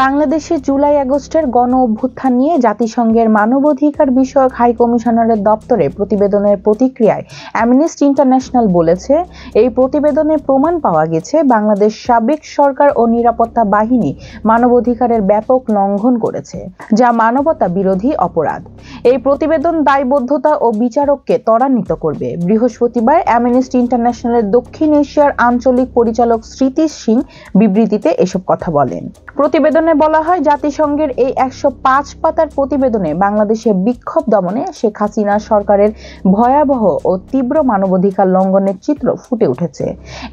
বাংলাদেশে জুলাই আগস্টের গণ অভ্যুত্থান নিয়ে জাতিসংঘের মানবাধিকার বিষয়ক হাই কমিশনারের দপ্তরে প্রতিবেদনের প্রতিক্রিয়ায় অ্যামনেস্টি ইন্টারন্যাশনাল বলেছে, এই প্রতিবেদনে প্রমাণ পাওয়া গেছে বাংলাদেশ সাবেক সরকার ও নিরাপত্তা বাহিনী মানবাধিকারের ব্যাপক লঙ্ঘন করেছে, যা মানবতা বিরোধী অপরাধ। এই প্রতিবেদন দায়বদ্ধতা ও বিচারককে ত্বরান্বিত করবে। বৃহস্পতিবার অ্যামনেস্টি ইন্টারন্যাশনালের দক্ষিণ এশিয়ার আঞ্চলিক পরিচালক স্মৃতি সিং বিবৃতিতে এসব কথা বলেন। প্রতিবেদনে বলা হয়, জাতিসংঘের এই 105 পাতার প্রতিবেদনে বাংলাদেশে বিক্ষোভ দমনে শেখ হাসিনা সরকারের ভয়াবহ ও তীব্র মানবাধিকার লঙ্ঘনের চিত্র ফুটে উঠেছে।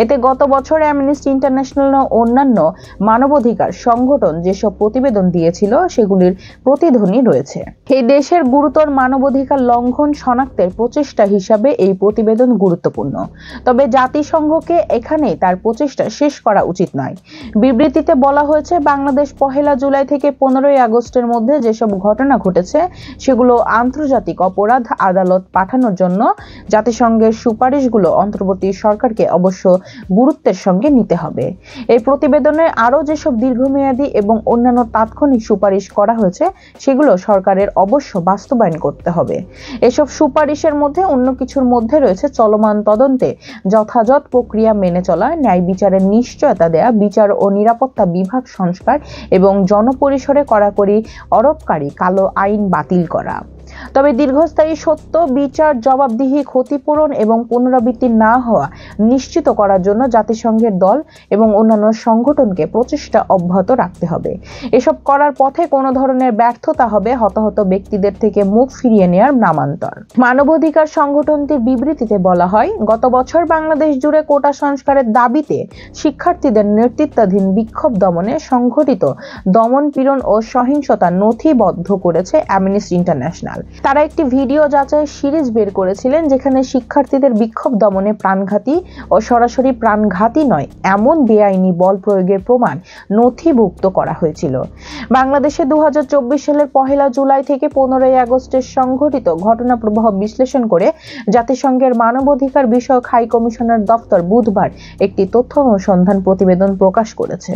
এতে গত বছর অ্যামনেস্টি ইন্টারন্যাশনাল ও অন্যান্য মানবাধিকার সংগঠন যেসব প্রতিবেদন দিয়েছিল সেগুলির প্রতিধ্বনি রয়েছে। এই দেশের গুরুতর মানবাধিকার লঙ্ঘন শনাক্তের প্রচেষ্টা হিসাবে এই প্রতিবেদন গুরুত্বপূর্ণ, তবে জাতিসংঘকে এখানেই তার প্রচেষ্টা শেষ করা উচিত নয়। বিবৃতিতে বলা হয়েছে, বাংলাদেশ 1 জুলাই থেকে 15 আগস্টের মধ্যে যেসব ঘটনা ঘটেছে সেগুলো আন্তর্জাতিক অপরাধ আদালত পাঠানোর জন্য জাতিসংঘের সুপারিশগুলো অন্তর্বর্তী সরকারকে অবশ্য গুরুত্বের সঙ্গে নিতে হবে। এই প্রতিবেদনে আরও যেসব দীর্ঘমেয়াদী এবং অন্যান্য তাৎক্ষণিক সুপারিশ করা হয়েছে সেগুলো সরকারের অবশ্য বাস্তবায়ন করতে হবে। এসব সুপারিশের মধ্যে অন্য কিছুর মধ্যে রয়েছে চলমান তদন্তে যথাযথ প্রক্রিয়া মেনে চলা, ন্যায় বিচারের নিশ্চয়তা দেয়া, বিচার ও নিরাপত্তা বিভাগ সংস্কার এবং জনপরিসরে কড়াকড়ি আরোপকারী কালো আইন বাতিল করা। তবে দীর্ঘস্থায়ী সত্য, বিচার, জবাবদিহি, ক্ষতিপূরণ এবং পুনরাবৃত্তি না হওয়া নিশ্চিত করার জন্য জাতিসংঘের দল এবং অন্যান্য সংগঠনকে প্রচেষ্টা অব্যাহত রাখতে হবে। এসব করার পথে কোনো ধরনের ব্যর্থতা হবে হতাহত ব্যক্তিদের থেকে মুখ ফিরিয়ে নেওয়ার নামান্তর। মানবাধিকার সংগঠনটির বিবৃতিতে বলা হয়, গত বছর বাংলাদেশ জুড়ে কোটা সংস্কারের দাবিতে শিক্ষার্থীদের নেতৃত্বাধীন বিক্ষোভ দমনে সংঘটিত দমন, পীড়ন ও সহিংসতা নথিবদ্ধ করেছে অ্যামনেস্টি ইন্টারন্যাশনাল। তারা একটি ভিডিও যাচাই সিরিজ বের করেছিলেন যেখানে শিক্ষার্থীদের বিক্ষোভ দমনে প্রাণঘাতী ও সরাসরি প্রাণঘাতী নয় এমন বেআইনি বল প্রয়োগের প্রমাণ নথিভুক্ত করা হয়েছিল। বাংলাদেশে 2024 সালের 1 জুলাই থেকে 15 আগস্টের সংঘটিত ঘটনা প্রবাহ বিশ্লেষণ করে জাতিসংঘের মানবাধিকার বিষয়ক হাই কমিশনার দপ্তর বুধবার একটি তথ্য অনুসন্ধান প্রতিবেদন প্রকাশ করেছে।